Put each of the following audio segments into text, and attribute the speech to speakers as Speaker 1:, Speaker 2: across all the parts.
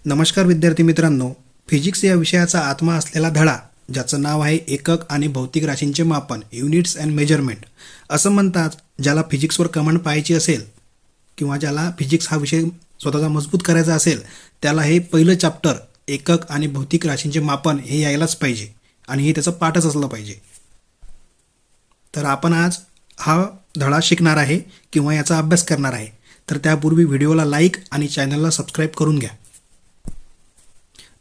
Speaker 1: नमस्कार विद्यार्थी मित्रांनो, फिजिक्स या विषयाचा आत्मा असलेला धडा ज्याचं नाव आहे एकक आणि भौतिक राशींचे मापन युनिट्स अँड मेजरमेंट असं म्हणतात. ज्याला फिजिक्सवर कमांड पाहायची असेल किंवा ज्याला फिजिक्स हा विषय स्वतःचा मजबूत करायचा असेल त्याला हे पहिलं चॅप्टर एकक आणि भौतिक राशींचे मापन हे यायलाच पाहिजे आणि हे त्याचं पाठच असलं पाहिजे. तर आपण आज हा धडा शिकणार आहे किंवा याचा अभ्यास करणार आहे. तर त्यापूर्वी व्हिडिओला लाईक आणि चॅनलला सबस्क्राईब करून घ्या.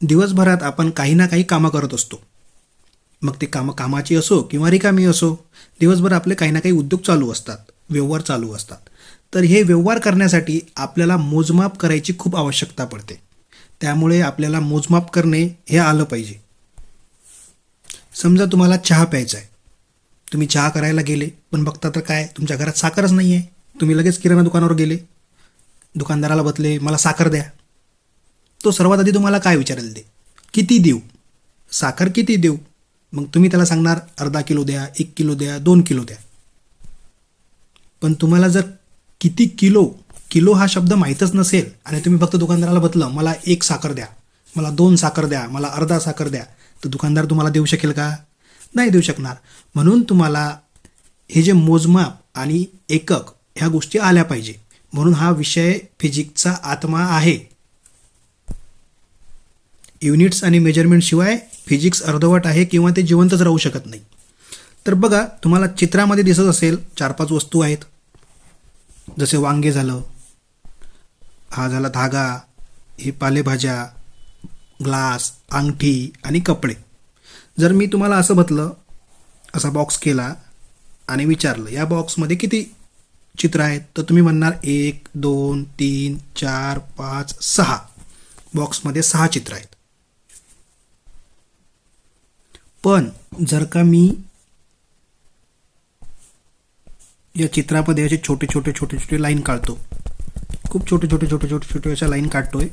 Speaker 1: दिवसभरात आपण काही ना काही कामं करत असतो. मग ते कामाची असो किंवा रिकामी असो, दिवसभर आपले काही ना काही उद्योग चालू असतात, व्यवहार चालू असतात. तर हे व्यवहार करण्यासाठी आपल्याला मोजमाप करायची खूप आवश्यकता पडते. त्यामुळे आपल्याला मोजमाप करणे हे आलं पाहिजे. समजा तुम्हाला चहा प्यायचा आहे, तुम्ही चहा करायला गेले पण बघता तर काय तुमच्या घरात साखरच नाही आहे. तुम्ही लगेच किराणा दुकानावर गेले, दुकानदाराला बतले मला साखर द्या. तो सर्वात आधी तुम्हाला काय विचारेल, ते किती देऊ, साखर किती देऊ. मग तुम्ही त्याला सांगणार अर्धा किलो द्या, 1 किलो द्या, 2 किलो द्या. पण तुम्हाला जर किती किलो हा शब्द माहीतच नसेल आणि तुम्ही फक्त दुकानदाराला बतलं मला 1 साखर द्या, मला 2 साखर द्या, मला अर्धा साखर द्या, तर दुकानदार तुम्हाला देऊ शकेल का? नाही देऊ शकणार. म्हणून तुम्हाला हे जे मोजमाप आणि एकक ह्या गोष्टी आल्या पाहिजे. म्हणून हा विषय फिजिक्सचा आत्मा आहे. युनिट्स आणि मेजरमेंट शिवाय फिजिक्स अर्धवट आहे किंवा ते जिवंतच राहू शकत नाही. तर बघा, तुम्हाला चित्रामध्ये दिसत असेल 4-5 वस्तू आहेत. जसे वांगे झालं, हा झाला धागा, हे पालेभाज्या, ग्लास, अंगठी आणि कपडे. जर मी तुम्हाला असं म्हटलं, असा बॉक्स केला आणि विचारलं या बॉक्समध्ये किती चित्र आहेत, तर तुम्ही म्हणणार 1 2 3 4 5 6. बॉक्समध्ये 6 चित्र आहेत. पण जर का मी या चित्रामध्ये असे छोटे छोटे लाईन काढतो, खूप छोटे अशा लाईन काढतोय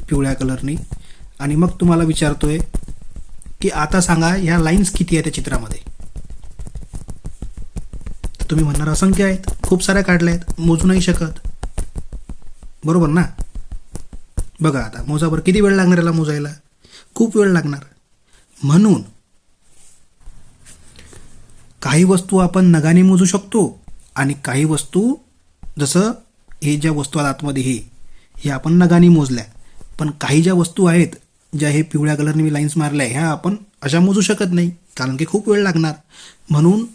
Speaker 1: पिवळ्या कलरनी, आणि मग तुम्हाला विचारतोय की आता सांगा ह्या लाईन्स किती आहेत त्या चित्रामध्ये, तर तुम्ही म्हणणार असंख्य आहेत, खूप साऱ्या काढल्या आहेत, मोजू नाही शकत. बरोबर ना? बघा आता मोजावर किती वेळ लागणार, याला मोजायला खूप वेळ लागणार. म्हणून काही वस्तू आपण नगाने मोजू शकतो आणि काही वस्तू, जसं हे ज्या वस्तू आहेत आतमध्ये हे आपण नगाने मोजल्या. पण काही ज्या वस्तू आहेत ज्या हे पिवळ्या कलरने मी लाईन्स मारल्या, ह्या आपण अशा मोजू शकत नाही कारण की खूप वेळ लागणार. म्हणून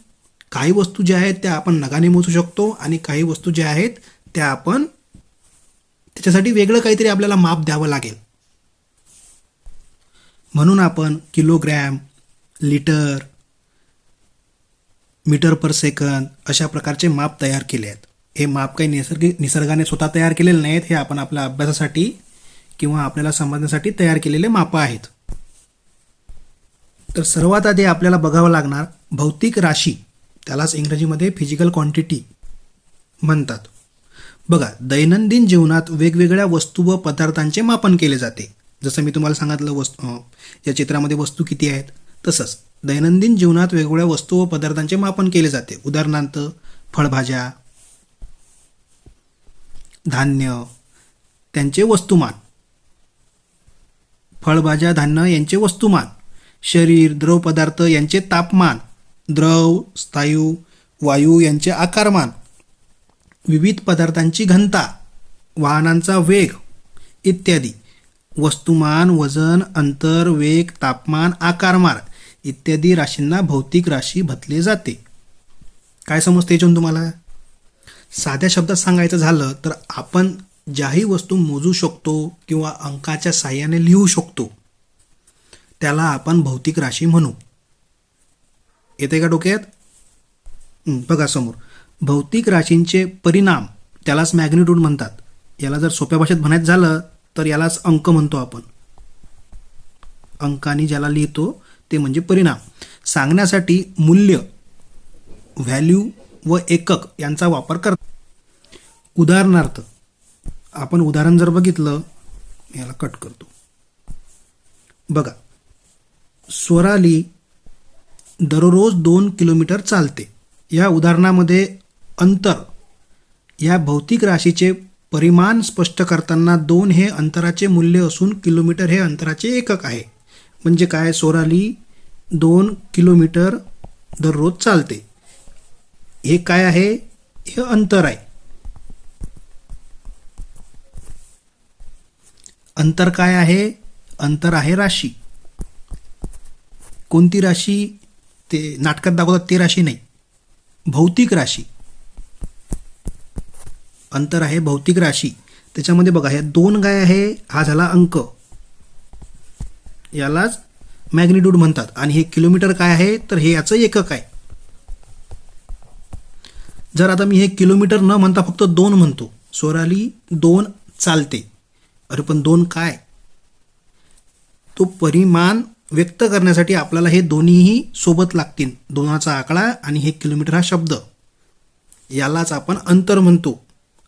Speaker 1: काही वस्तू ज्या आहेत त्या आपण नगाने मोजू शकतो आणि काही वस्तू ज्या आहेत त्या आपण त्याच्यासाठी वेगळं काहीतरी आपल्याला माप द्यावं लागेल. म्हणून आपण kilogram, litre, metre per second अशा प्रकारचे माप तयार केले आहेत. हे माप काही निसर्गाने स्वतः तयार केलेले नाहीत, हे आपण आपल्या अभ्यासासाठी किंवा आपल्याला समजण्यासाठी तयार केलेले माप आहेत. तर सर्वात आधी आपल्याला बघावं लागणार भौतिक राशी, त्यालाच इंग्रजीमध्ये फिजिकल क्वांटिटी म्हणतात. बघा, दैनंदिन जीवनात वेगवेगळ्या वस्तू व पदार्थांचे मापन केले जाते. जसं मी तुम्हाला सांगितलं या चित्रामध्ये वस्तू किती आहेत, तसंच दैनंदिन जीवनात वेगवेगळ्या वस्तू व पदार्थांचे मापन केले जाते. उदाहरणार्थ फळभाज्या, धान्य, त्यांचे वस्तुमान, फळभाज्या धान्य यांचे वस्तुमान, शरीर, द्रव पदार्थ यांचे तापमान, द्रव, स्थायू, वायू यांचे आकारमान, विविध पदार्थांची घनता, वाहनांचा वेग इत्यादी. वस्तुमान, वजन, अंतर, वेग, तापमान, आकारमान इत्यादी राशींना भौतिक राशी म्हटले जाते. काय समजते याच्यातून तुम्हाला? साध्या शब्दात सांगायचं झालं तर आपण ज्याही वस्तू मोजू शकतो किंवा अंकाच्या साहाय्याने लिहू शकतो त्याला आपण भौतिक राशी म्हणू. येते का डोक्यात? बघा समोर, भौतिक राशींचे परिणाम त्यालाच मॅग्निट्यूड म्हणतात. याला जर सोप्या भाषेत म्हणायचं झालं तर यालाच अंक म्हणतो आपण. अंकानी ज्याला लिहितो ते म्हणजे परिणाम. सांगण्यासाठी मूल्य, व्हॅल्यू व एकक यांचा वापर करतात. उदाहरणार्थ आपण उदाहरण जर बघितलं, याला कट करतो. बघा, स्वराली दररोज 2 किलोमीटर चालते. या उदाहरणामध्ये अंतर या भौतिक राशीचे परिमाण स्पष्ट करताना 2 हे अंतराचे मूल्य असून किलोमीटर हे अंतराचे एकक आहे. म्हणजे काय, सोराली 2 किलोमीटर दररोज चालते. हे काय आहे, हे अंतर आहे. अंतर काय आहे, अंतर आहे राशी. कोणती राशी, ते नाटकात दाखवतात ते राशी नाही, भौतिक राशी. अंतर आहे भौतिक राशी. त्याच्यामध्ये बघा, ह्या 2 काय आहे, हा झाला अंक, यालाच मॅग्निट्यूड म्हणतात. आणि हे किलोमीटर काय आहे, तर हे याचं एकक आहे. जर आता मी हे किलोमीटर न म्हणता फक्त 2 म्हणतो, सोराली 2 चालते. अरे पण 2 काय, तो परिमाण व्यक्त करण्यासाठी आपल्याला हे दोन्हीही सोबत लागतील. 2चा आकडा आणि हे किलोमीटर हा शब्द, यालाच आपण अंतर म्हणतो.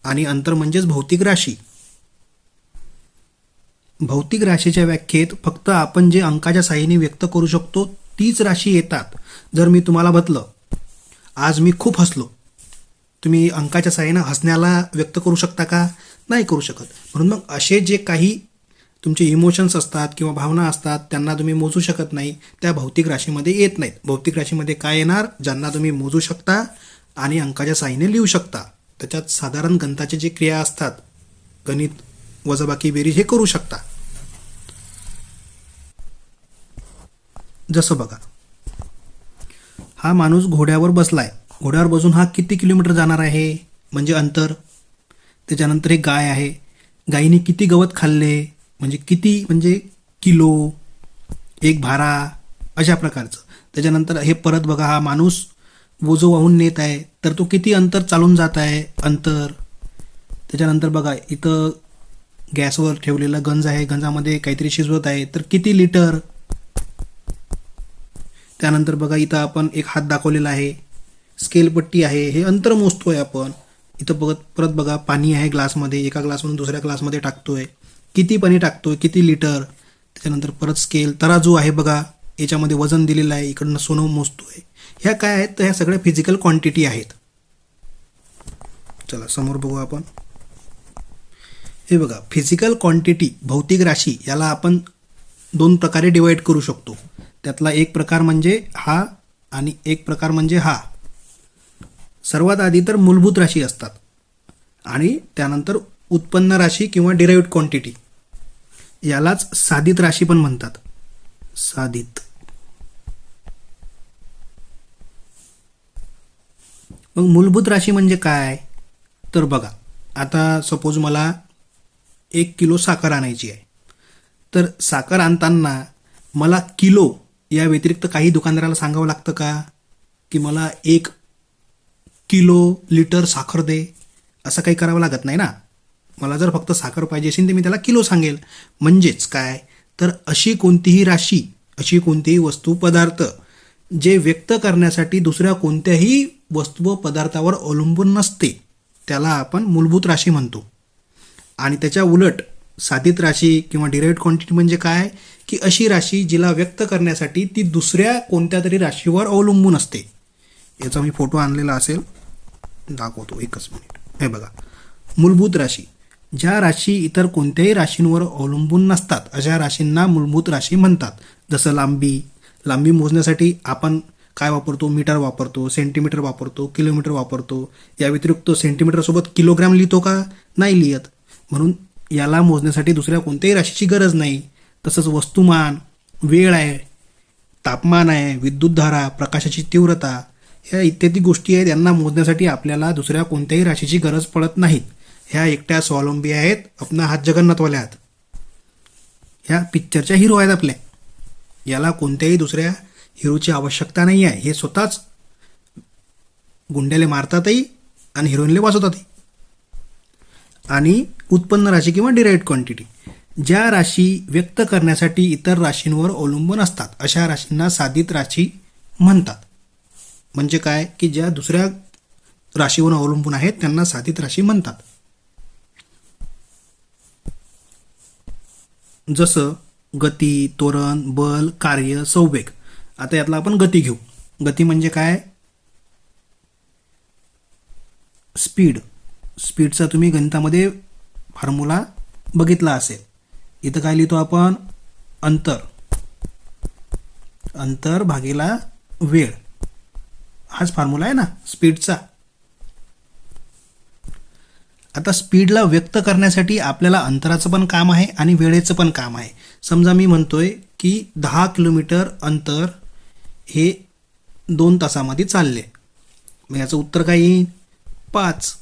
Speaker 1: आणि अंतर म्हणजेच भौतिक राशी. भौतिक राशीच्या व्याख्येत फक्त आपण जे अंकाच्या साहाय्याने व्यक्त करू शकतो तीच राशी येतात. जर मी तुम्हाला म्हटलं, आज मी खूप हसलो, तुम्ही अंकाच्या साहाय्याने हसण्याला व्यक्त करू शकता का, नाही करू शकत. म्हणून मग असे जे काही तुमचे इमोशन्स असतात किंवा भावना असतात त्यांना तुम्ही मोजू शकत नाही, त्या भौतिक राशीमध्ये येत नाहीत. भौतिक राशीमध्ये काय येणार, ज्यांना तुम्ही मोजू शकता आणि अंकाच्या साहाय्याने लिहू शकता. त्याच्यात साधारण गणिताचे जे क्रिया असतात, गणित, वजाबाकी, बेरीज हे करू शकता. जसं बघा, हा माणूस घोड्यावर बसलाय, घोड्यावर बसून हा किती किलोमीटर जाणार आहे, म्हणजे अंतर. त्याच्यानंतर हे गाय आहे, गायीने किती गवत खाल्ले, म्हणजे किती, म्हणजे किलो, एक भारा, अशा प्रकारचं. त्याच्यानंतर हे परत बघा, हा माणूस ओझं वाहून नेत आहे, तर तो किती अंतर चालून जात आहे, अंतर. त्याच्यानंतर बघा, इथं गॅसवर ठेवलेला गंज आहे, गंजामध्ये काहीतरी शिजवत आहे, तर किती लिटर. त्यानंतर बघा, इथं आपण एक हात दाखवलेला आहे, स्केलपट्टी आहे, हे अंतर मोजतोय आपण. इथं परत बघा, पाणी आहे ग्लासमध्ये, एका ग्लासमधून दुसऱ्या ग्लासमध्ये टाकतोय, किती पाणी टाकतोय, किती लिटर. त्याच्यानंतर परत स्केल, तराजू आहे बघा, याच्यामध्ये वजन दिलेलं आहे, इकडनं सोनं मोजतोय. ह्या काय आहेत, तर ह्या सगळ्या फिजिकल क्वांटिटी आहेत. चला समोर बघू आपण. हे बघा, फिजिकल क्वांटिटी, भौतिक राशी, याला आपण 2 प्रकारे डिवाइड करू शकतो. त्यातला एक प्रकार म्हणजे हा आणि एक प्रकार म्हणजे हा. सर्वात आधी तर मूलभूत राशी असतात आणि त्यानंतर उत्पन्न राशी किंवा डिराइव्ड क्वांटिटी, यालाच साधित राशी पण म्हणतात. साधित. मग मूलभूत राशी म्हणजे काय, तर बघा, आता सपोज मला 1 किलो साखर आणायची आहे, तर साखर आणताना मला किलो या व्यतिरिक्त काही दुकानदाराला सांगावं लागतं का, की मला 1 किलो लिटर साखर दे, असं काही करावं लागत नाही ना. मला जर फक्त साखर पाहिजे असेल तर मी त्याला किलो सांगेल. म्हणजेच काय, तर अशी कोणतीही राशी, अशी कोणतीही वस्तू, पदार्थ जे व्यक्त करण्यासाठी दुसऱ्या कोणत्याही वस्तू व पदार्थावर अवलंबून नसते, त्याला आपण मूलभूत राशी म्हणतो. आणि त्याच्या उलट साधित राशी किंवा डिराइव्ड क्वांटिटी म्हणजे काय, की अशी राशी जिला व्यक्त करण्यासाठी ती दुसऱ्या कोणत्या तरी राशीवर अवलंबून असते. याचा मी फोटो आणलेला असेल, दाखवतो, एकच मिनिट. हे बघा, मूलभूत राशी, ज्या राशी इतर कोणत्याही राशींवर अवलंबून नसतात अशा राशींना मूलभूत राशी म्हणतात. जसं लांबी मोजण्यासाठी आपण काय वापरतो, मीटर वापरतो, सेंटीमीटर वापरतो, किलोमीटर वापरतो. या व्यतिरिक्त सेंटीमीटरसोबत किलोग्रॅम लिहितो का, नाही लिहित. म्हणून याला मोजण्यासाठी दुसऱ्या कोणत्याही राशीची गरज नाही. तसंच वस्तुमान, वेळ आहे, तापमान आहे, विद्युतधारा, प्रकाशाची तीव्रता, ह्या इत्यादी गोष्टी आहेत, यांना मोजण्यासाठी आपल्याला दुसऱ्या कोणत्याही राशीची गरज पडत नाहीत. ह्या एकट्या स्वावलंबी आहेत. आपला हात जगन्नाथवाले आहेत, ह्या पिक्चरच्या हिरो आहेत आपल्या. याला कोणत्याही दुसऱ्या हिरोची आवश्यकता नाही आहे. हे स्वतःच गुंड्याले मारतातही आणि हिरोईनले वाचवतातही. आणि उत्पन्न राशी किंवा डिराइव्ड क्वांटिटी, ज्या राशी व्यक्त करण्यासाठी इतर राशींवर अवलंबून असतात अशा राशींना साधित राशी म्हणतात. म्हणजे काय, की ज्या दुसऱ्या राशीवर अवलंबून आहेत त्यांना साधित राशी म्हणतात. जसं गती, त्वरण, बल, कार्य, संवेग. आता यातला आपण गती घेऊ. गती म्हणजे काय, स्पीडचा तुम्ही गणितामध्ये फॉर्म्युला बघितला असेल. इथं काय लिहितो आपण? अंतर, अंतर भागीला वेळ. हाच फॉर्म्युला आहे ना स्पीडचा. आता स्पीडला व्यक्त करण्यासाठी आपल्याला अंतराचं पण काम आहे आणि वेळेचं पण काम आहे. समजा मी म्हणतोय की 10 किलोमीटर अंतर हे 2 तासामध्ये चालले, मग याचं उत्तर काय येईल? 5.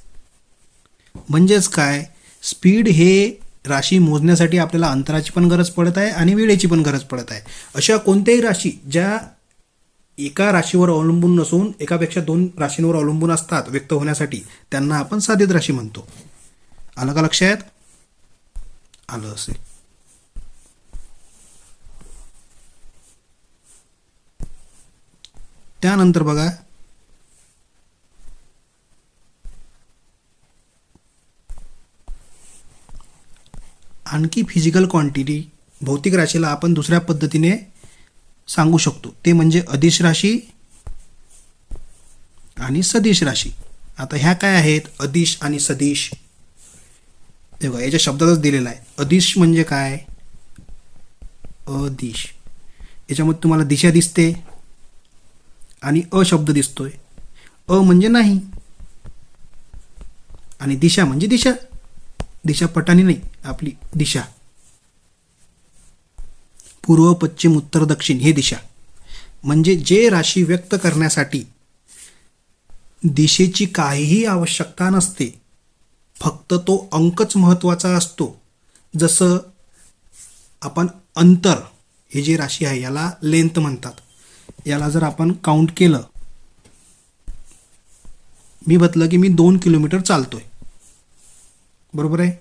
Speaker 1: म्हणजेच काय, स्पीड हे राशी मोजण्यासाठी आपल्याला अंतराची पण गरज पडत आहे आणि वेळेची पण गरज पडत आहे. अशा कोणत्याही राशी ज्या एका राशीवर अवलंबून नसून एकापेक्षा 2 राशींवर अवलंबून असतात व्यक्त होण्यासाठी, त्यांना आपण साधित राशी म्हणतो. आलं का लक्षात? आलं असेल. त्यानंतर बघा, आणखी फिजिकल क्वांटिटी भौतिक राशीला आपण दुसऱ्या पद्धतीने सांगू शकतो, ते म्हणजे अदिश राशी आणि सदिश राशी. आता ह्या काय आहेत? अदिश आणि सदिश. तेव्हा याच्या शब्दातच दिलेला आहे. अदिश म्हणजे काय? अदिश. याच्यामध्ये तुम्हाला दिशा दिसते आणि अशब्द दिसतोय. अ म्हणजे नाही आणि दिशा म्हणजे दिशा. दिशा पटानी नाही, आपली दिशा. पूर्व, पश्चिम, उत्तर, दक्षिण हे दिशा. म्हणजे जे राशी व्यक्त करण्यासाठी दिशेची काहीही आवश्यकता नसते, फक्त तो अंकच महत्त्वाचा असतो. जसं आपण अंतर हे जे राशी आहे याला लेंथ म्हणतात. याला जर आपण काउंट केलं, मी म्हटलं की मी 2 किलोमीटर चालतोय, बरोबर आहे?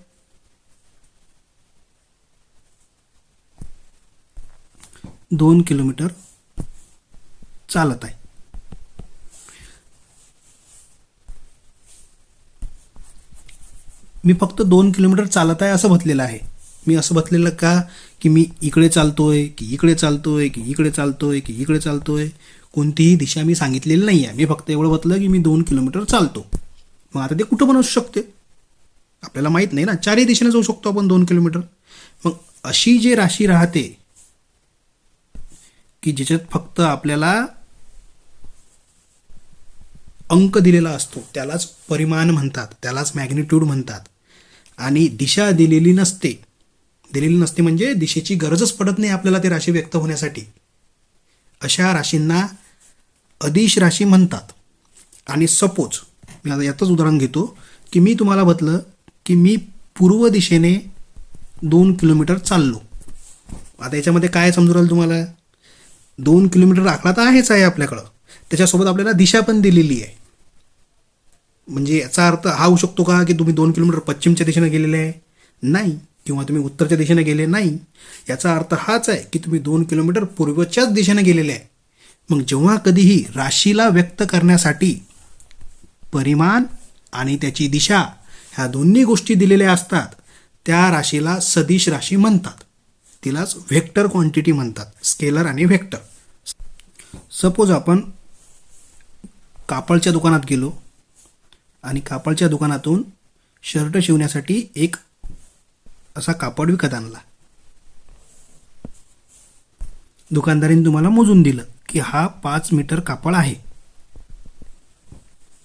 Speaker 1: दोन किलोमीटर चालत आहे. मी फक्त 2 किलोमीटर चालत आहे असं म्हटलेलं आहे. मी असं म्हटलेलं का की मी इकडे चालतोय की इकडे चालतोय की इकडे चालतोय की इकडे चालतोय? कोणतीही दिशा मी सांगितलेली नाही आहे. मी फक्त एवढं म्हटलं की मी 2 किलोमीटर चालतो. मग आता ते कुठं पण असू शकते, आपल्याला माहीत नाही ना. चारही दिशेने जाऊ शकतो आपण 2 किलोमीटर. मग अशी जी राशी राहते की ज्याच्यात फक्त आपल्याला अंक दिलेला असतो, त्यालाच परिमाण म्हणतात, त्यालाच मॅग्निट्यूड म्हणतात. आणि दिशा दिलेली नसते. दिलेली नसते म्हणजे दिशेची गरजच पडत नाही आपल्याला ते राशी व्यक्त होण्यासाठी. अशा राशींना अदिश राशी म्हणतात. आणि सपोज मी आता यातच उदाहरण घेतो की मी तुम्हाला म्हटलं की मी पूर्व दिशेने 2 किलोमीटर चाललो. आता याच्यामध्ये काय समजू राहिलं तुम्हाला? 2 किलोमीटर आकडा तर आहेच आहे आपल्याकडं, त्याच्यासोबत आपल्याला दिशा पण दिलेली आहे. म्हणजे याचा अर्थ हा होऊ शकतो का की तुम्ही 2 किलोमीटर पश्चिमच्या दिशेने गेलेले आहे? नाही. किंवा तुम्ही उत्तरच्या दिशेने गेले? नाही. याचा अर्थ हाच आहे की तुम्ही 2 किलोमीटर पूर्वच्याच दिशेने गेलेले आहे. मग जेव्हा कधीही राशीला व्यक्त करण्यासाठी परिमाण आणि त्याची दिशा ह्या दोन्ही गोष्टी दिलेल्या असतात, त्या राशीला सदिश राशी म्हणतात. तिलाच व्हेक्टर क्वांटिटी म्हणतात, स्केलर आणि व्हेक्टर. सपोज आपण कापडच्या दुकानात गेलो आणि कापडच्या दुकानातून शर्ट शिवण्यासाठी एक असा कापड विकत आणला. दुकानदाराने तुम्हाला मोजून दिलं की हा 5 मीटर कापड आहे.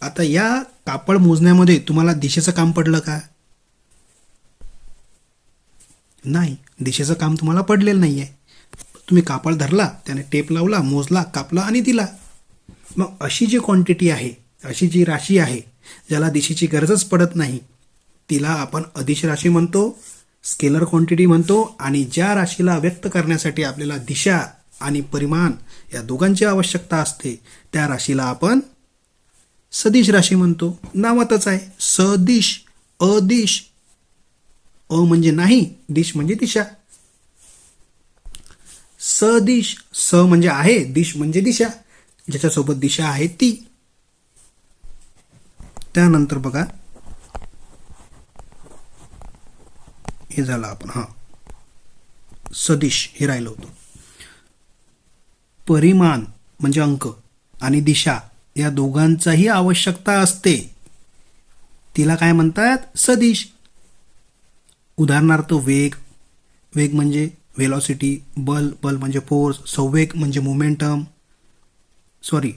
Speaker 1: आता या कापड मोजण्यामध्ये तुम्हाला दिशेचं काम पडलं का? नाही, दिशेचं काम तुम्हाला पडलेलं नाही आहे. तुम्ही कापड धरला, त्याने टेप लावला, मोजला, कापला आणि दिला. मग अशी जी क्वांटिटी आहे, अशी जी राशी आहे ज्याला दिशेची गरजच पडत नाही, तिला आपण अदिश राशी म्हणतो, स्केलर क्वांटिटी म्हणतो. आणि ज्या राशीला व्यक्त करण्यासाठी आपल्याला दिशा आणि परिमाण या दोघांची आवश्यकता असते, त्या राशीला आपण सदिश राशी म्हणतो. नावातच आहे सदिश. अदिश. अ म्हणजे नाही, दिश म्हणजे दिशा. सदिश. स म्हणजे आहे, दिश म्हणजे दिशा, ज्याच्यासोबत दिशा आहे ती. त्यानंतर बघा, हे झालं आपण सदिश हे राहिलं होतं. परिमाण म्हणजे अंक आणि दिशा या दोघांचाही आवश्यकता असते, तिला काय म्हणतात? सदिश. उदाहरणार्थ वेग, वेग म्हणजे वेलॉसिटी, बल, बल म्हणजे फोर्स, संवेग म्हणजे मोमेंटम, सॉरी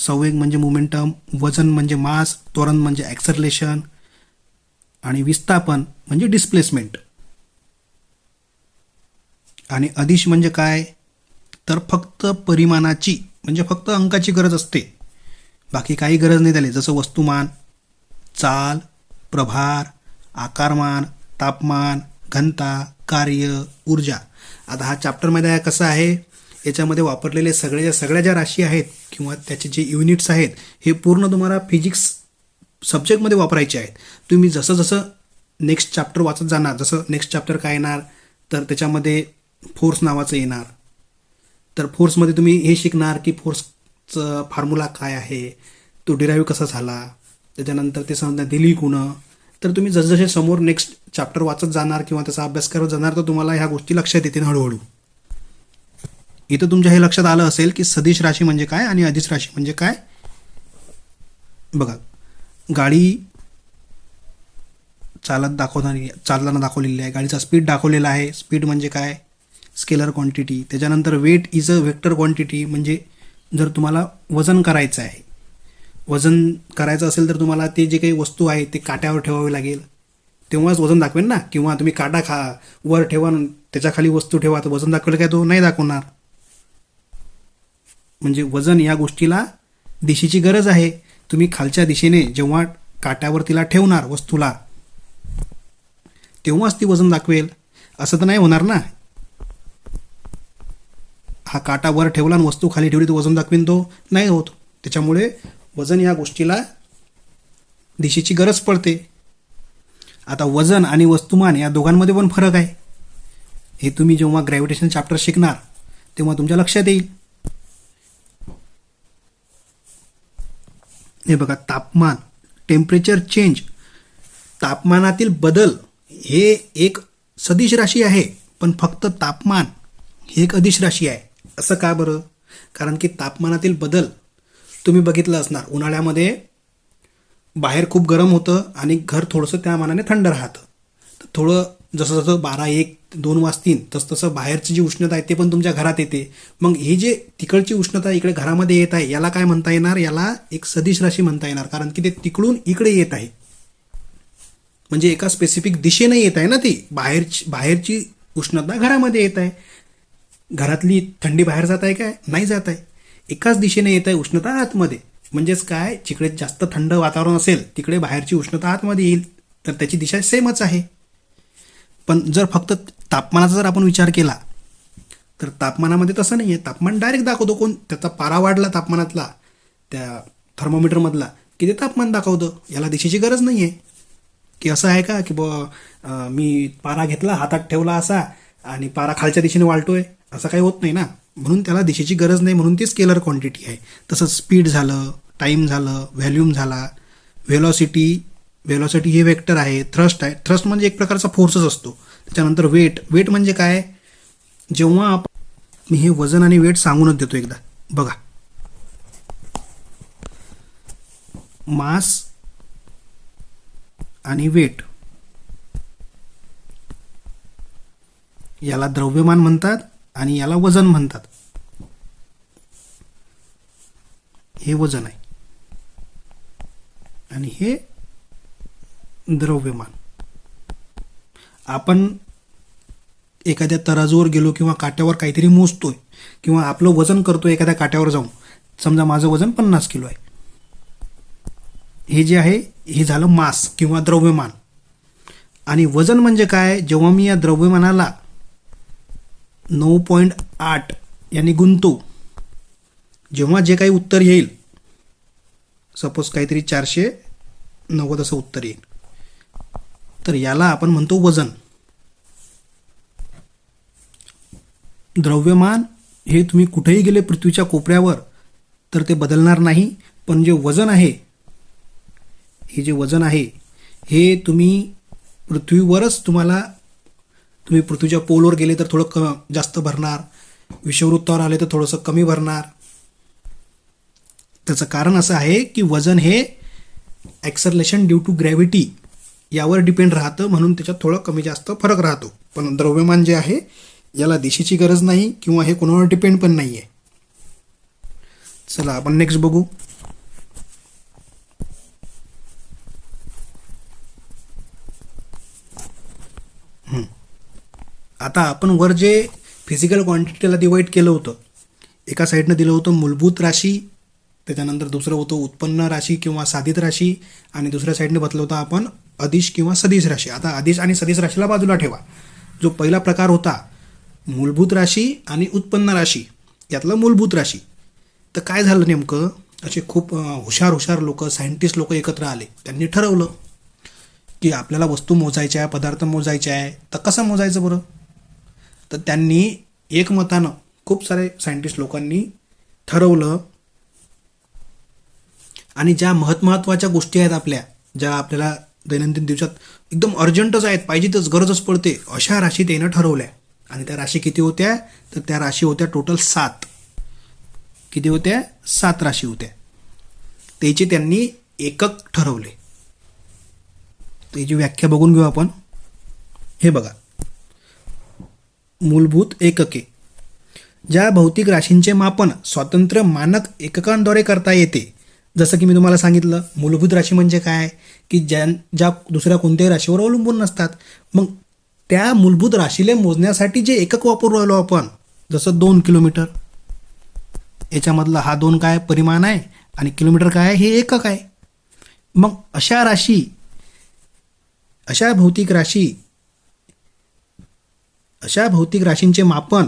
Speaker 1: संवेग म्हणजे मोमेंटम, वजन म्हणजे मास, त्वरण म्हणजे ॲक्सलरेशन आणि विस्थापन म्हणजे डिस्प्लेसमेंट. आणि अदिश म्हणजे काय, तर फक्त परिमाणाची म्हणजे फक्त अंकाची गरज असते, बाकी काही गरज नाही त्याला. जसं वस्तुमान, चाल, प्रभार, आकारमान, तापमान, घनता, कार्य, ऊर्जा. आता हा चॅप्टरमध्ये कसं आहे, याच्यामध्ये वापरलेले सगळ्या ज्या राशी आहेत किंवा त्याचे जे युनिट्स आहेत हे पूर्ण तुम्हाला फिजिक्स सब्जेक्टमध्ये वापरायचे आहेत. तुम्ही जसं जसं नेक्स्ट चॅप्टर वाचत जाणार, जसं नेक्स्ट चॅप्टर काय येणार तर त्याच्यामध्ये फोर्स नावाचं येणार. तर फोर्समध्ये तुम्ही हे शिकणार की फोर्सचं फॉर्म्युला काय आहे, तो डिराईव्ह कसा झाला, त्याच्यानंतर ते समजा दिली कुणं. तर तुम्ही जसजसे समोर नेक्स्ट चॅप्टर वाचत जाणार किंवा त्याचा अभ्यास करत जाणार तर तुम्हाला ह्या गोष्टी लक्षात येतील हळूहळू. इथं तुमच्या हे लक्षात आलं असेल की सदिश राशी म्हणजे काय आणि अदिश राशी म्हणजे काय. बघा, गाडी चालताना दाखवलेली आहे, गाडीचा स्पीड दाखवलेला आहे. स्पीड म्हणजे काय, स्केलर क्वांटिटी. त्याच्यानंतर weight is a vector quantity, म्हणजे जर तुम्हाला वजन करायचं आहे, वजन करायचं असेल तर तुम्हाला ते जे काही वस्तू आहे ते काट्यावर ठेवावे लागेल, तेव्हाच वजन दाखवेल ना. किंवा तुम्ही काटा वर ठेवा, त्याच्या खाली वस्तू ठेवा, तर वजन दाखवेल काय, तो नाही दाखवणार. म्हणजे वजन या गोष्टीला दिशेची गरज आहे. तुम्ही खालच्या दिशेने जेव्हा काट्यावर तिला ठेवणार वस्तूला तेव्हाच ती वजन दाखवेल, असं तर नाही होणार ना. हा काटा वर ठेवला आणि वस्तू खाली ठेवली तर वजन दाखवेन, तो नाही होत. त्याच्यामुळे वजन या गोष्टीला दिशेची गरज पडते. आता वजन आणि वस्तुमान या दोघांमध्ये पण फरक आहे. हे तुम्ही जेव्हा ग्रॅव्हिटेशन चॅप्टर शिकणार तेव्हा तुमच्या लक्षात येईल. हे बघा, तापमान, टेम्परेचर चेंज, तापमानातील बदल हे एक सदिश राशी आहे, पण फक्त तापमान ही एक अदिश राशी आहे. असं का बरं, कारण की तापमानातील बदल तुम्ही बघितलं असणार, उन्हाळ्यामध्ये बाहेर खूप गरम होतं आणि घर थोडंसं त्या मानाने थंड राहतं. तर थोडं जसं जसं 12, 1, 2 वाजतील तसं बाहेरची जी उष्णता आहे ते पण तुमच्या घरात येते. मग ही जे तिकडची उष्णता इकडे घरामध्ये येत आहे याला काय म्हणता येणार, याला एक सदिश राशी म्हणता येणार, कारण की ते तिकडून इकडे येत आहे. म्हणजे एका स्पेसिफिक दिशेने येत आहे ना, ती बाहेरची उष्णता घरामध्ये येत आहे. घरातली थंडी बाहेर जात आहे काय, नाही जात आहे. एकाच दिशेने येत आहे उष्णता आतमध्ये. म्हणजेच काय, जिकडे जास्त थंड वातावरण असेल तिकडे बाहेरची उष्णता आतमध्ये येईल, तर त्याची दिशा सेमच आहे. पण जर फक्त तापमानाचा जर आपण विचार केला तर तापमानामध्ये तसं नाही आहे. तापमान डायरेक्ट दाखवतो, कोण त्याचा पारा वाढला तापमानातला त्या थर्मोमीटरमधला की ते तापमान दाखवतं, याला दिशेची गरज नाही आहे. की असं आहे का की मी पारा घेतला हातात ठेवला असा आणि पारा खालच्या दिशेने वाढतोय, असं काही होत नाही ना. म्हणून त्याला दिशेची गरज नाही, म्हणून ती स्केलर क्वांटिटी आहे. तसंच स्पीड झालं, टाईम झालं, व्हॅल्यूम झाला, व्हेलॉसिटी हे वेक्टर आहे, थ्रस्ट आहे, थ्रस्ट म्हणजे एक प्रकारचा फोर्सच असतो. त्याच्यानंतर वेट म्हणजे काय, जेव्हा मी हे वजन आणि वेट सांगूनच देतो एकदा. बघा, मास आणि वेट याला द्रव्यमान म्हणतात आणि याला वजन म्हणतात. हे वजन आहे आणि हे द्रव्यमान. आपण एखाद्या तराजूवर गेलो किंवा काट्यावर काहीतरी मोजतोय किंवा आपलं वजन करतोय एखाद्या काट्यावर जाऊन, समजा माझं वजन 50 किलो आहे. हे जे आहे हे झालं मास किंवा द्रव्यमान. आणि वजन म्हणजे काय, जेव्हा मी या द्रव्यमानाला 9.8 यांनी गुंतो, जेव्हा जे काही उत्तर येईल, सपोज काहीतरी 490 असं उत्तर येईल, तर याला आपण म्हणतो वजन. द्रव्यमान हे तुम्ही कुठेही गेले पृथ्वीच्या कोपऱ्यावर तर ते बदलणार नाही, पण जे वजन आहे, हे जे वजन आहे हे तुम्ही पृथ्वीवरच तुम्ही पृथ्वीच्या पोलवर गेले तर थोडं जास्त भरणार, विषुववृत्तावर आले तर थोडंसं कमी भरणार. त्याचं कारण असं आहे की वजन हे ॲक्सलरेशन ड्यू टू ग्रॅव्हिटी यावर डिपेंड राहतं, म्हणून त्याच्यात थोडं कमी जास्त फरक राहतो. पण द्रव्यमान जे आहे याला दिशेची गरज नाही किंवा हे कोणावर डिपेंड पण नाही आहे. चला आपण नेक्स्ट बघू. आता आपण वर जे फिजिकल क्वांटिटीला डिवाईड केलं होतं, एका साईडनं दिलं होतं मूलभूत राशी, त्याच्यानंतर दुसरं होतं उत्पन्न राशी किंवा साधित राशी, आणि दुसऱ्या साईडने बदललं होतं आपण अदिश किंवा सदिश राशी. आता अदिश आणि सदिश राशीला बाजूला ठेवा. जो पहिला प्रकार होता मूलभूत राशी आणि उत्पन्न राशी, यातलं मूलभूत राशी, तर काय झालं नेमकं, असे खूप हुशार लोक, सायंटिस्ट लोक एकत्र आले. त्यांनी ठरवलं की आपल्याला वस्तू मोजायच्या आहे, पदार्थ मोजायचे आहे, तर कसं मोजायचं बरं. तर त्यांनी एकमतानं, खूप सारे सायंटिस्ट लोकांनी ठरवलं, आणि ज्या महत्त्वाच्या गोष्टी आहेत आपल्या, ज्या आपल्याला दैनंदिन दिवसात एकदम अर्जंटच आहेत, पाहिजेतच, गरजच पडते, अशा राशी त्यानं ठरवल्या. आणि त्या राशी किती होत्या, तर त्या राशी होत्या टोटल 7. किती होत्या, 7 राशी होत्या. त्याची त्यांनी एकक ठरवले. त्याची व्याख्या बघून घेऊ आपण. हे बघा, मूलभूत एकके. ज्या भौतिक राशींचे मापन स्वतंत्र मानक एककांद्वारे करता येते. जसं की मी तुम्हाला सांगितलं, मूलभूत राशी म्हणजे काय, की ज्या दुसऱ्या कोणत्याही राशीवर अवलंबून नसतात. मग त्या मूलभूत राशीला मोजण्यासाठी जे एकक वापरू राहिलो आपण, जसं 2 किलोमीटर, याच्यामधला हा 2 काय परिमाण आहे, आणि किलोमीटर काय आहे, हे एकक आहे. मग अशा राशी, अशा भौतिक राशींचे मापन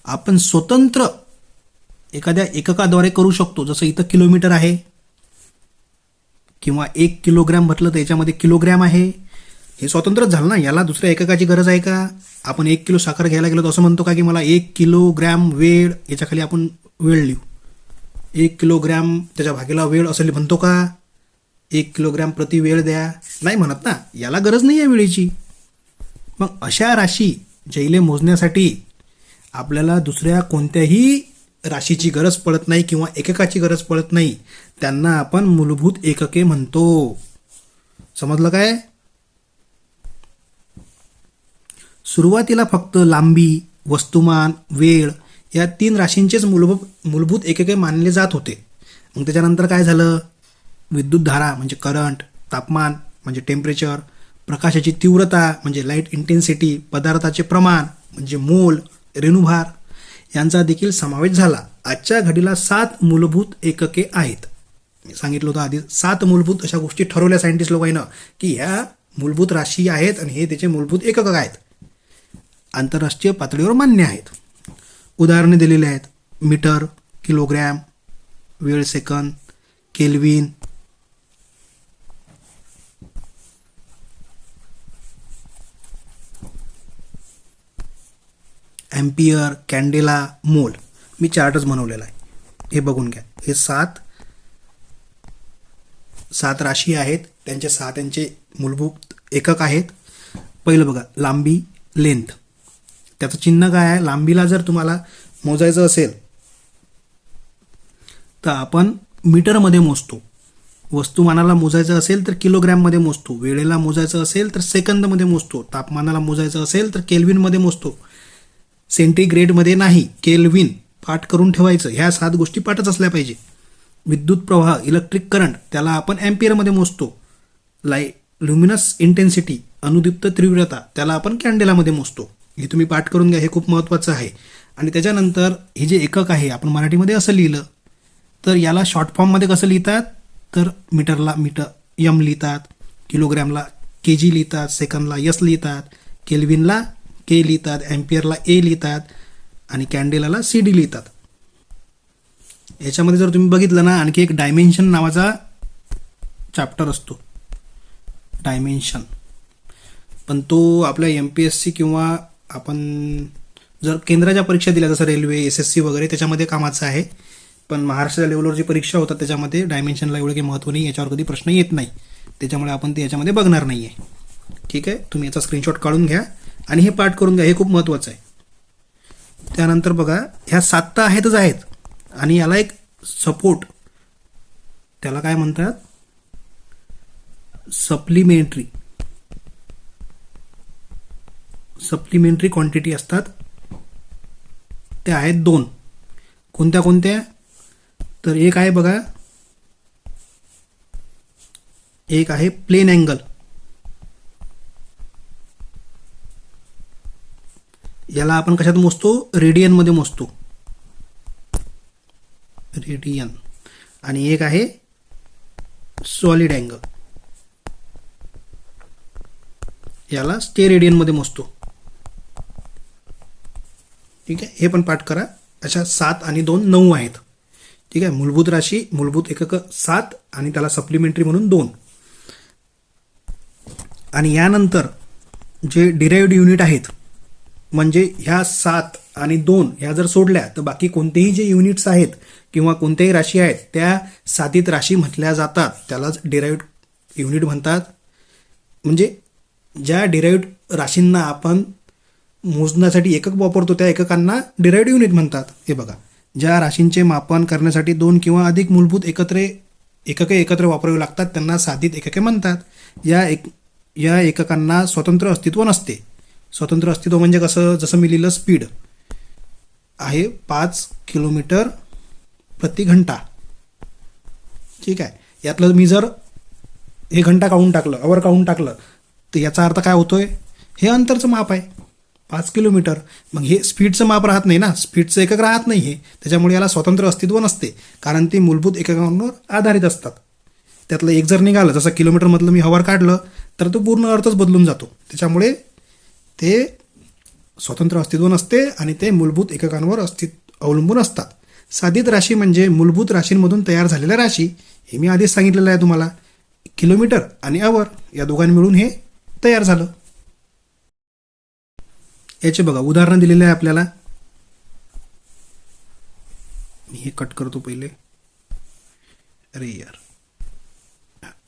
Speaker 1: आपण स्वतंत्र एखाद्या एककाद्वारे करू शकतो. जसं इथं किलोमीटर आहे, किंवा 1 किलोग्रॅम म्हटलं तर याच्यामध्ये किलोग्रॅम आहे. हे स्वतंत्रच झालं ना, याला दुसऱ्या एककाची गरज आहे का. आपण 1 किलो साखर घ्यायला गेलो तर असं म्हणतो का की मला 1 किलोग्रॅम वेळ, याच्याखाली आपण वेळ लिहू, 1 किलोग्रॅम त्याच्या भागेला वेळ असं म्हणतो का. 1 किलोग्रॅम प्रति वेळ द्या, नाही म्हणत ना, याला गरज नाही आहे वेळेची. मग अशा राशी जैले मोजण्यासाठी आपल्याला दुसऱ्या कोणत्याही राशीची गरज पडत नाही किंवा एककाची गरज पडत नाही, त्यांना आपण मूलभूत एकके म्हणतो. समजलं काय. सुरुवातीला फक्त लांबी, वस्तुमान, वेळ या 3 राशींचेच मूलभूत एकके मानले जात होते. मग त्याच्यानंतर काय झालं, विद्युतधारा म्हणजे करंट, तापमान म्हणजे टेम्परेचर, प्रकाशाची तीव्रता म्हणजे लाईट इंटेन्सिटी, पदार्थाचे प्रमाण म्हणजे मोल, रेणुभार यांचा देखील समावेश झाला. आजच्या घडीला 7 मूलभूत एकके आहेत. मी सांगितलं होतं आधी, 7 मूलभूत अशा गोष्टी ठरवल्या सायंटिस्ट लोकांना की ह्या मूलभूत राशी आहेत आणि हे त्याचे मूलभूत एकक आहेत, आंतरराष्ट्रीय पातळीवर मान्य आहेत. उदाहरणे दिलेली आहेत, मीटर, किलोग्रॅम, वेळ सेकंद, केल्विन, ॲम्पियर, कॅन्डेला, मोल. मी चार्टच बनवलेला आहे, हे बघून घ्या. हे 7 राशी आहेत, त्यांचे मूलभूत एकक आहेत. पहिलं बघा, लांबी, लेंथ. त्याचं चिन्ह काय आहे, लांबीला जर तुम्हाला मोजायचं असेल तर आपण मीटरमध्ये मोजतो, वस्तुमानाला मोजायचं असेल तर किलोग्रॅममध्ये मोजतो, वेळेला मोजायचं असेल तर सेकंदमध्ये मोजतो, तापमानाला मोजायचं असेल तर केल्विनमध्ये मोजतो, सेंटीग्रेडमध्ये नाही, केल्विन पाठ करून ठेवायचं. ह्या 7 गोष्टी पाठच असल्या पाहिजे. विद्युत प्रवाह, इलेक्ट्रिक करंट, त्याला आपण ॲम्पियरमध्ये मोजतो. ल्युमिनस इंटेन्सिटी, अनुदीप्त तीव्रता, त्याला आपण कॅन्डेलामध्ये मोजतो. हे तुम्ही पाठ करून घ्या, हे खूप महत्त्वाचं आहे. आणि त्याच्यानंतर हे जे एकक आहे, आपण मराठीमध्ये असं लिहिलं तर याला शॉर्ट फॉर्ममध्ये कसं लिहितात, तर मीटरला मीटर एम लिहितात, किलोग्रॅमला केजी लिहितात, सेकंदला एस लिहितात, केल्विनला के लिहितात, ॲम्पियरला ए लिहितात, आणि कॅन्डेलाला सी डी लिहितात. याच्यामध्ये जर तुम्ही बघितलं ना, आणखी एक डायमेन्शन नावाचा चॅप्टर असतो, डायमेन्शन. पण तो आपल्या MPSC किंवा आपण जर केंद्राच्या परीक्षा दिल्या, जसं रेल्वे, SSC वगैरे, त्याच्यामध्ये कामाचं आहे. पण महाराष्ट्र लेवलवर जी परीक्षा होतात त्याच्यामध्ये डायमेन्शनला एवढं काही महत्त्व नाही, याच्यावर कधी प्रश्न येत नाही, त्याच्यामुळे आपण ते याच्यामध्ये बघणार नाही आहे. ठीक आहे, तुम्ही याचा स्क्रीनशॉट काढून घ्या आणि हे पाठ करून घ्या, हे खूप महत्त्वाचं आहे. त्यानंतर बघा, ह्या 7 तर आहेतच आहेत, आणि याला एक सपोर्ट, त्याला काय म्हणतात, सप्लिमेंटरी क्वांटिटी असतात, त्या आहेत 2. कोणत्या कोणत्या? तर एक आहे बघा, एक आहे प्लेन अँगल. याला आपण कशात मोजतो? रेडियनमध्ये मोजतो, रेडियन. आणि एक आहे सॉलिड अँगल, याला स्टेरेडियनमध्ये मोजतो. ठीक आहे, हे पण पाठ करा. अशा 7 आणि 2 9 आहेत. ठीक आहे, मूलभूत राशी, मूलभूत एकक 7 आणि त्याला सप्लिमेंटरी म्हणून 2. आणि यानंतर जे डिराइव्ड युनिट आहेत, म्हणजे ह्या 7 आणि 2 ह्या जर सोडल्या तर बाकी कोणतेही जे युनिट्स आहेत किंवा कोणत्याही राशी आहेत त्या साधित राशी म्हटल्या जातात. त्यालाच डिराइव्ड युनिट म्हणतात. म्हणजे ज्या डिराइव्ड राशींना आपण मोजण्यासाठी एकक वापरतो त्या एककांना डिराइव्ड युनिट म्हणतात. हे बघा, ज्या राशींचे मापन करण्यासाठी 2 किंवा अधिक मूलभूत एकके एकत्र वापरावे लागतात त्यांना साधित एकके म्हणतात. या एककांना स्वतंत्र अस्तित्व नसते. स्वतंत्र अस्तित्व म्हणजे कसं? जसं मी लिहिलं, स्पीड आहे 5 किलोमीटर प्रति घंटा. ठीक आहे, यातलं मी जर हे घंटा काढून टाकलं, अवर काढून टाकलं, तर याचा अर्थ काय होतोय? हे अंतरचं माप आहे 5 किलोमीटर. मग हे स्पीडचं माप राहत नाही ना, स्पीडचं एकक राहत नाही हे. त्याच्यामुळे याला स्वतंत्र अस्तित्व नसते, कारण ते मूलभूत एककांवर आधारित असतात. त्यातलं एक जर निघालं, जसं किलोमीटरमधलं मी हवर काढलं, तर तो पूर्ण अर्थच बदलून जातो. त्याच्यामुळे ते स्वतंत्र अस्तित्व नसते आणि ते मूलभूत एककांवर अवलंबून असतात. साधित राशी म्हणजे मूलभूत राशींमधून तयार झालेल्या राशी. हे मी आधीच सांगितलेलं आहे तुम्हाला. किलोमीटर आणि अवर या दोघांनी मिळून हे तयार झालं. याचे बघा उदाहरण दिलेलं आहे आपल्याला. मी हे कट करतो पहिले. अरे यार,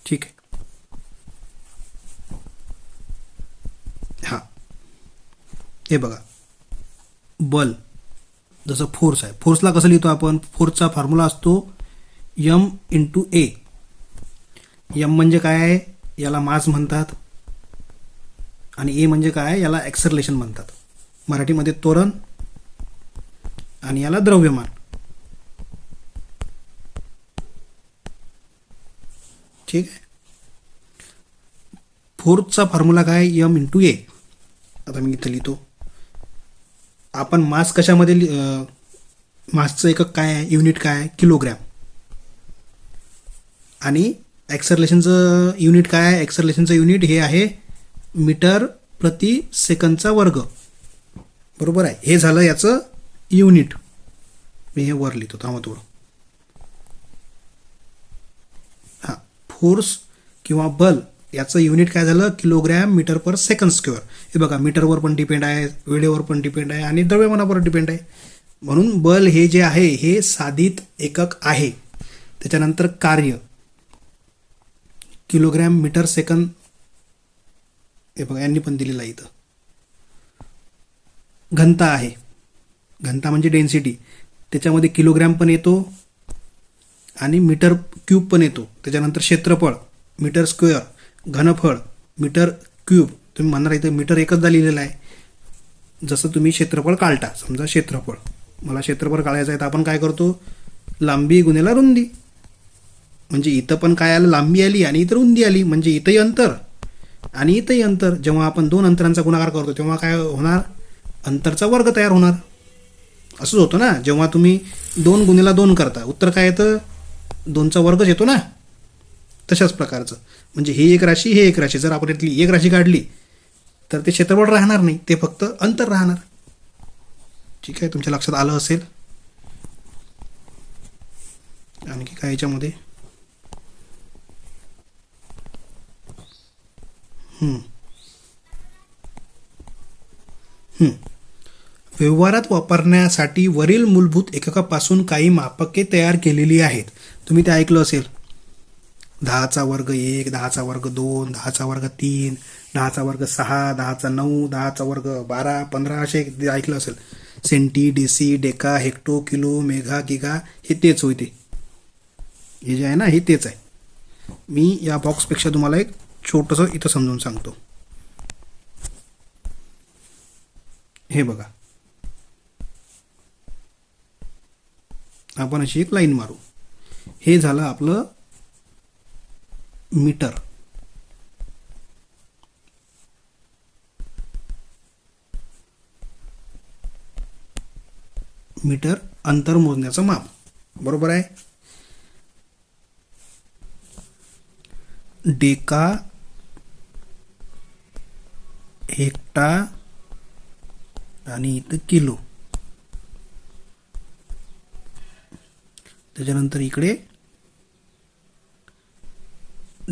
Speaker 1: ठीक आहे. हां, हे बघा, बल जसं फोर्स आहे. फोर्सला कसं लिहितो आपण? फोर्सचा फॉर्म्युला असतो M×A. M म्हणजे काय आहे? याला मास म्हणतात. आणि ए म्हणजे काय? याला ॲक्सलरेशन म्हणतात. मराठीमध्ये त्वरण. आणि याला द्रव्यमान. ठीक आहे. फोर्सचा फॉर्म्युला काय? M×A. आता मी इथं लिहितो. आपण मास कशामध्ये, मासचं एकक काय आहे? युनिट काय आहे? किलोग्रॅम. आणि ॲक्सलरेशनचं युनिट काय आहे? ॲक्सलरेशनचं युनिट हे आहे मीटर प्रति सेकंदचा वर्ग. बरोबर आहे. हे झालं याचं युनिट. मी हे वर लिहितो, थांबा थोडं. हां, फोर्स किंवा बल याचं युनिट काय झालं? किलोग्रॅम मीटर पर सेकंड स्क्वेअर. हे बघा, मीटरवर पण डिपेंड आहे, वेळेवर पण डिपेंड आहे आणि द्रव्यमानावर डिपेंड आहे. म्हणून बल हे जे आहे हे साधित एकक आहे. त्याच्यानंतर कार्य किलोग्रॅम मीटर सेकंद. हे बघा, यांनी पण दिलेलं आहे इथं. घनता आहे. घनता म्हणजे डेन्सिटी. त्याच्यामध्ये किलोग्रॅम पण येतो आणि मीटर क्यूब पण येतो. त्याच्यानंतर क्षेत्रफळ मीटर स्क्वेअर, घनफळ मीटर क्यूब. तुम्ही म्हणणार इथं मीटर एकचदा लिहिलेलं आहे. जसं तुम्ही क्षेत्रफळ काढता, समजा क्षेत्रफळ, मला क्षेत्रफळ काढायचं आहे, तर आपण काय करतो? लांबी गुणिले रुंदी. म्हणजे इथं पण काय आलं? लांबी आली आणि इथं रुंदी आली. म्हणजे इथंही अंतर आणि इथंही अंतर. जेव्हा आपण 2 अंतरांचा गुणाकार करतो तेव्हा काय होणार? अंतरचा वर्ग तयार होणार. असंच होतं ना, जेव्हा तुम्ही 2 गुणिले 2 करता, उत्तर काय येतं? 2चा वर्गच येतो ना. तशाच प्रकारचं म्हणजे ही एक राशी, हे एक राशी. जर आपण इथली एक राशी काढली तर ते क्षेत्रफळ राहणार नाही, ते फक्त अंतर राहणार. ठीक आहे, तुमच्या लक्षात आलं असेल. आणखी काय याच्यामध्ये? व्यवहारात वापरण्यासाठी वरील मूलभूत एककापासून काही मापके तयार केलेली आहेत. तुम्ही ते ऐकलं असेल. 10चा वर्ग 1, 10चा वर्ग 2, 10चा वर्ग 3, 10चा वर्ग 6, 10चा 9, 10चा वर्ग 12, 15 असे ऐकलं असेल. Centi, deci, deca, hecto, kilo, mega, giga हे तेच होते. हे जे आहे ना, हे तेच आहे. मी या बॉक्सपेक्षा तुम्हाला एक छोटंसं इथं समजून सांगतो. हे बघा, आपण अशी एक लाईन मारू. हे झालं आपलं मीटर. मीटर अंतर मोजण्याचं माप, बरोबर आहे. डेका, हेक्टा आणि इथं किलो. त्याच्यानंतर इकडे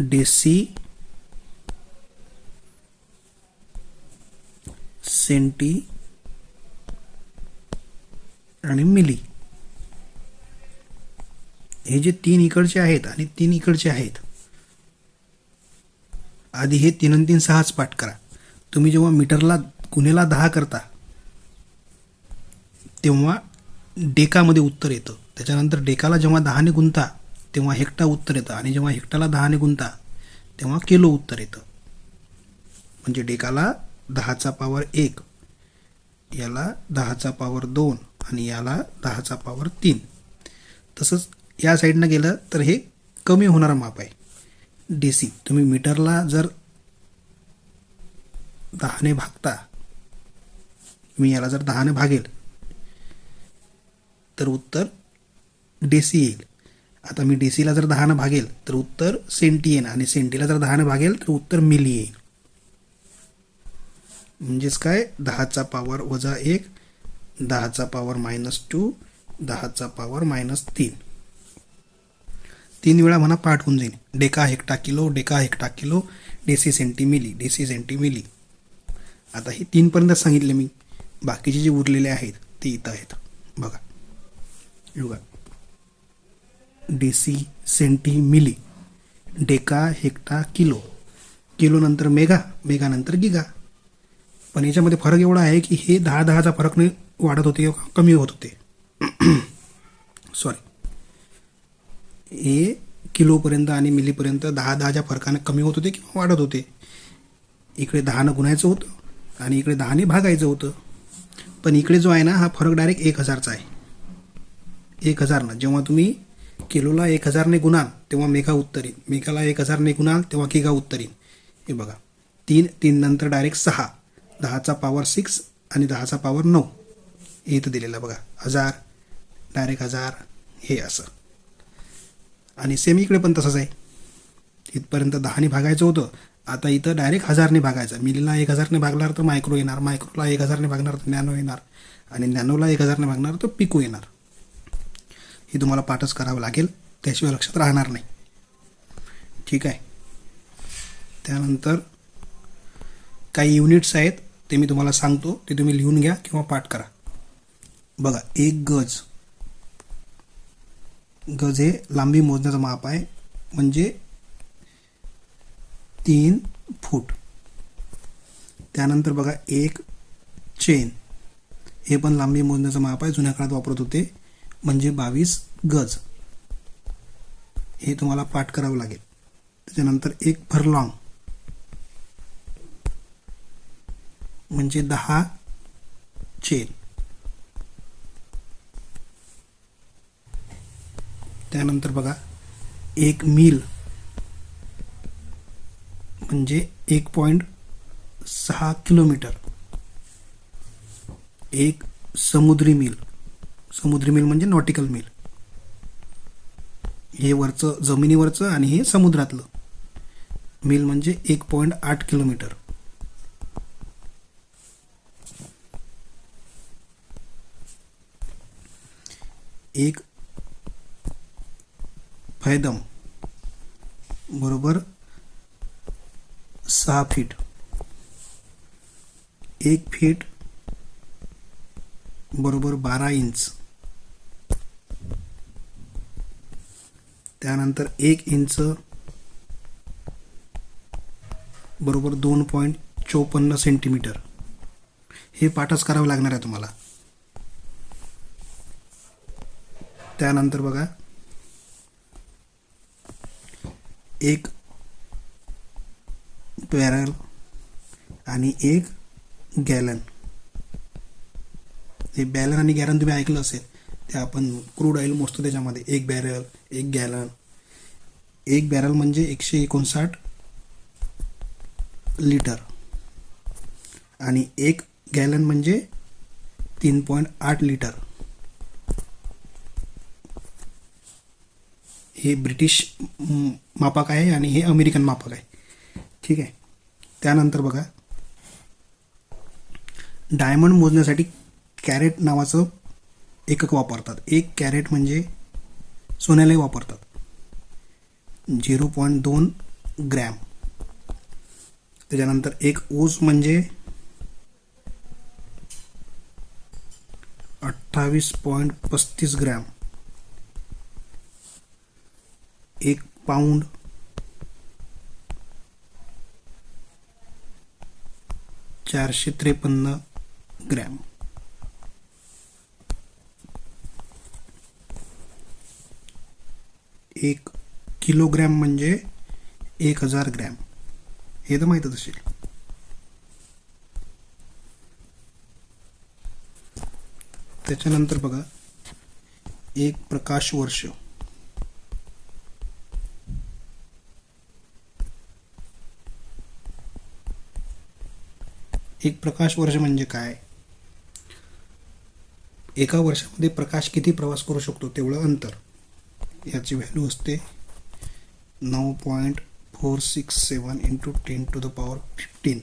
Speaker 1: डेसी, सेंटी आणि मिली. हे जे 3 इकडचे आहेत आणि 3 इकडचे आहेत, आधी हे 3 आणि 3 6च पाठ करा. तुम्ही जेव्हा मीटरला गुणेला 10 करता तेव्हा डेकामध्ये उत्तर येतं. त्याच्यानंतर डेकाला जेव्हा 10ने गुणता तेव्हा हेक्टा उत्तर येतं, आणि जेव्हा हेक्टाला 10ने गुणता तेव्हा किलो उत्तर येतं. म्हणजे डेकाला 10चा पॉवर 1, याला 10चा पॉवर 2 आणि याला 10चा पॉवर 3. तसंच या साईडनं गेलं तर हे कमी होणारं माप आहे. डेसी, तुम्ही मीटरला जर 10ने भागता, मी याला जर 10ने भागेल तर उत्तर डेसी येईल. आता मी डेसीला जर 10ने भागेल तर उत्तर सेंटी येईल, आणि सेंटीला जर 10ने भागेल तर उत्तर मिली येईल. म्हणजेच काय, 10चा पॉवर -1, 10चा पॉवर -2, 10चा पॉवर -3. 3 वेळा म्हणा, पाठ होऊन जाईल. Deca hecto kilo, deca hecto kilo, deci centi milli, deci centi milli. आता हे 3 पर्यंत सांगितले मी. बाकीचे जे उरलेले आहेत ते इथं आहेत. बघा, deci, centi, milli, deca, hecto, kilo, kilo नंतर मेगा, मेगा नंतर गिगा. पण याच्यामध्ये फरक एवढा आहे की हे 10-10चा फरकने वाढत होते, कमी होत होते. सॉरी, हे किलोपर्यंत आणि मिलीपर्यंत 10-10च्या फरकाने कमी होत होते किंवा वाढत होते. इकडे 10नं गुणायचं होतं आणि इकडे 10ने भागायचं होतं. पण इकडे जो आहे ना, हा फरक डायरेक्ट 1000चा आहे. 1000नं जेव्हा तुम्ही किलोला 1000ने गुणाल तेव्हा मेगा उत्तर येईल, मेगाला 1000ने गुणाल तेव्हा गिगा उत्तर येईल. हे बघा, 3 नंतर डायरेक्ट 6, 10चा पॉवर 6 आणि 10चा पॉवर 9 हे इथं दिलेलं बघा. 1000 डायरेक्ट 1000, हे असं. आणि सेम इकडे पण तसंच आहे. इथपर्यंत 10ने भागायचं होतं, आता इथं डायरेक्ट 1000ने भागायचं. मिलीला 1000ने भागणार तर मायक्रो येणार, मायक्रोला 1000ने भागणार तर नॅनो येणार, आणि नॅनोला 1000ने भागणार तर पिको येणार. हे तुम्हाला पाठच करावं लागेल, त्याशिवाय लक्षात राहणार नाही. ठीक आहे. त्यानंतर काही युनिट्स आहेत ते मी तुम्हाला सांगतो, ते तुम्ही लिहून घ्या किंवा पाठ करा. बघा, 1 गज. गज हे लांबी मोजण्याचं माप आहे, म्हणजे 3 फूट. त्यानंतर बघा, 1 चेन, हे पण लांबी मोजण्याचं माप आहे, जुन्या काळात वापरत होते, म्हणजे 22 गज. हे तुम्हाला पाठ करावं लागेल. त्याच्यानंतर 1 फरलॉंग म्हणजे 10 चेन. त्यानंतर बघा, 1 मील म्हणजे 1.6 किलोमीटर. 1 समुद्री मील, समुद्री मील म्हणजे नॉटिकल मील. हे वरचं जमिनीवरचं आणि हे समुद्रातलं. मील म्हणजे 1.8 किलोमीटर. एक फैदम बरोबर 6 फीट. 1 फीट बरोबर 12 इंच. त्यानंतर 1 इंच बरोबर 2.54 सेंटीमीटर. हे पाठच करावं लागणार आहे तुम्हाला. त्यानंतर बघा, 1 बॅरल आणि एक गॅलन. हे बॅलन आणि गॅलन तुम्ही ऐकलं असेल, ते आपण क्रूड ऑइल मोजतो त्याच्यामध्ये. एक बॅरल, एक गॅलन. एक बॅरल म्हणजे 159 लिटर आणि एक गॅलन म्हणजे 3.8 लिटर. हे ब्रिटिश मापक आहे आणि हे अमेरिकन मापक आहे. ठीक आहे. त्यानंतर बघा, डायमंड मोजण्यासाठी कॅरेट नावाचं एकक वापरतात. एक कॅरेट म्हणजे सोन्यालाही वापरतात. 0.2 ग्रॅम. त्याच्यानंतर एक ओस म्हणजे 28.35 ग्रॅम. एक पाऊंड 453 ग्रॅम. एक किलोग्रॅम म्हणजे 1000 ग्रॅम. हे तर माहीतच असेल. त्याच्यानंतर बघा, एक प्रकाश वर्ष. एक प्रकाश वर्ष म्हणजे काय? एका वर्षामध्ये प्रकाश किती प्रवास करू शकतो तेवढं अंतर. याची व्हॅल्यू असते 9.467 इंटू 10⁻15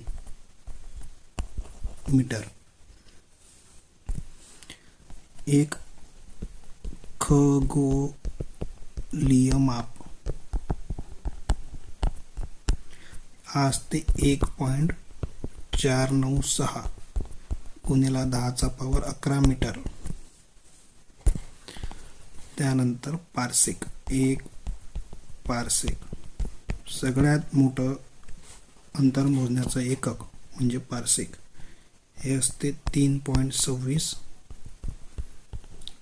Speaker 1: मीटर. एक खगोलीय माप असते 1.496 गुणिले 10⁻11 मीटर. त्यानंतर पार्सेक. एक पार्सेक सगळ्यात मोठं अंतर मोजण्याचं एकक म्हणजे पार्सेक. हे असते 3.26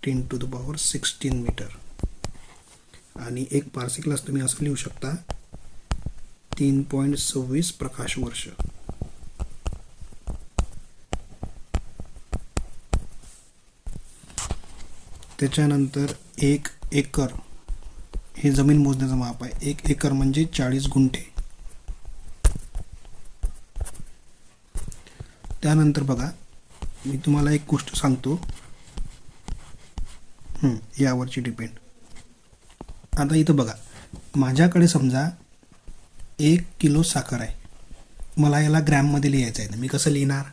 Speaker 1: 10⁻16 मीटर. आणि एक पार्सेकलाच तुम्ही असं लिहू शकता 3.26 प्रकाश वर्ष. त्याच्यानंतर एक एकर हे जमीन मोजण्याचं माप आहे. एक एकर म्हणजे 40 गुंठे. त्यानंतर बघा, मी तुम्हाला एक गोष्ट सांगतो, यावरची डिपेंड. आता इथं बघा, माझ्याकडे समजा 1 किलो साखर आहे. मला याला ग्रॅममध्ये लिहायचं आहे. मी कसं लिहिणार?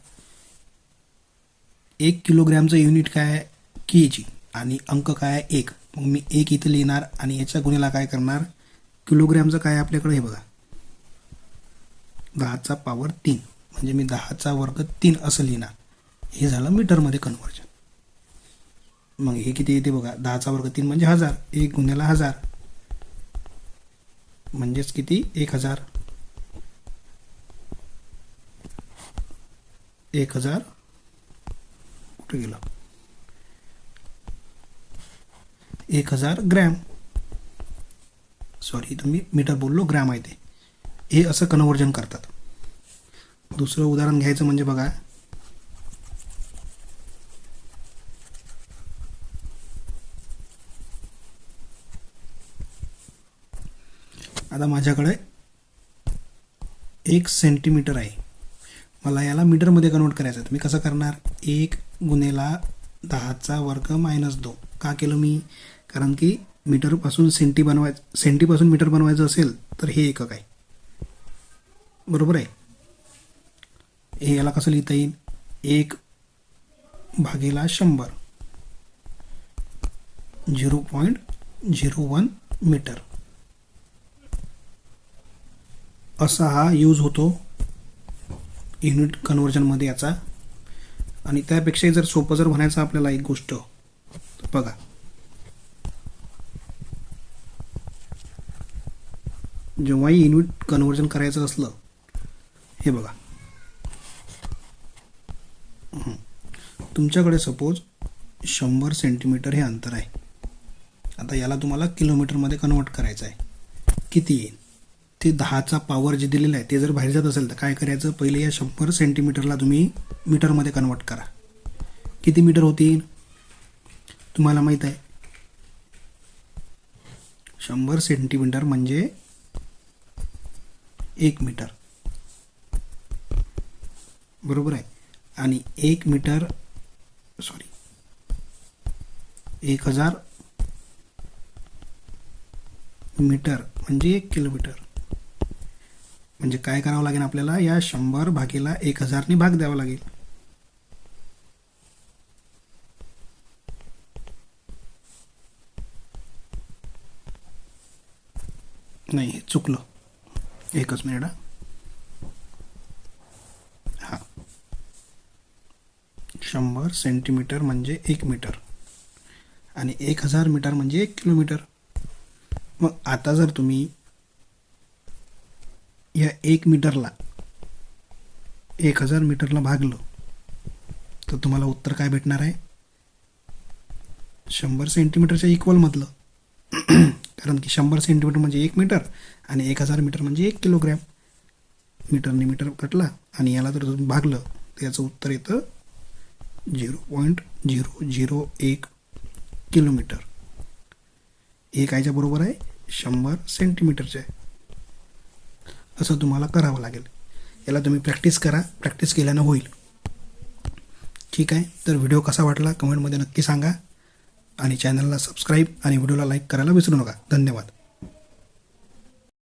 Speaker 1: 1 किलोग्रॅमचं युनिट काय आहे? केजी. आणि अंक काय आहे? 1. मग मी 1 इथं लिहिणार आणि याच्या गुणिला काय करणार? किलोग्रॅमचं काय आहे आपल्याकडे? हे बघा, 10⁻3 म्हणजे मी 10⁻³ असं लिहिणार. हे झालं मीटरमध्ये कन्व्हर्जन. मग हे किती येते बघा, 10⁻³ म्हणजे 1000. 1 गुणिले 1000 म्हणजेच किती? 1000. 1000 कुठे गेलं? 1000 ग्रॅम. सॉरी, इथं मी मीटर बोललो, ग्रॅम आहे ते. हे असं कन्व्हर्जन करतात. दुसरं उदाहरण घ्यायचं म्हणजे बघा, आता माझ्याकडे 1 सेंटीमीटर आहे. मला याला मीटरमध्ये कन्वर्ट करायचं आहे. मी कसं करणार? 1 गुणिले 10⁻² का केलं मी? कारण की मीटरपासून सेंटीपासून मीटर बनवायचं असेल तर हे एकक आहे. बरोबर आहे. हे याला कसं लिहिता येईल? 1/100 0.01 मीटर. असा हा यूज होतो युनिट कन्व्हर्जनमध्ये याचा. आणि त्यापेक्षाही जर सोपं जर म्हणायचं आपल्याला एक गोष्ट, तर बघा, जेव्हाही युनिट कन्व्हर्जन करायचं असलं, हे बघा, तुमच्याकडे सपोज 100 सेंटीमीटर हे अंतर आहे. आता याला तुम्हाला किलोमीटरमध्ये कन्वर्ट करायचं आहे. किती येईल ते 10चा पॉवर जे दिलेलं आहे ते जर बाहेर जात असेल तर काय करायचं, पहिले या 100 सेंटीमीटरला तुम्ही मीटरमध्ये कन्वर्ट करा. किती मीटर होतील तुम्हाला माहीत आहे? 100 सेंटीमीटर म्हणजे 1 मीटर, बरोबर आहे. आणि 1 मीटर 1000 मीटर म्हणजे 1 किलोमीटर. म्हणजे काय करावं लागेल आपल्याला, या 100 भागीला 1000 भाग द्यावा लागेल. नाही, हे चुकलं, एकच मिनिट. हां, 100 सेंटीमीटर म्हणजे 1 मीटर आणि 1000 मीटर म्हणजे 1 किलोमीटर. मग आता जर तुम्ही या 1 मीटरला 1000 मीटरला भागलं तर तुम्हाला उत्तर काय भेटणार आहे? 100 सेंटीमीटरच्या इक्वलमधलं. कारण की 100 सेंटीमीटर म्हणजे 1 मीटर आणि 1000 मीटर म्हणजे 1 किलोग्रॅम. मीटरने मीटर कटला आणि याला जर तुम्ही भागलं तर याचं उत्तर येतं 0.001 किलोमीटर. हे कायच्या बरोबर आहे? 100 सेंटीमीटरचे आहे. असं तुम्हाला करावं लागेल. याला तुम्ही प्रॅक्टिस करा, प्रॅक्टिस केल्यानं होईल. ठीक आहे, तर व्हिडिओ कसा वाटला कमेंटमध्ये नक्की सांगा आणि चॅनलला सबस्क्राईब आणि व्हिडिओला लाईक करायला विसरू नका. धन्यवाद.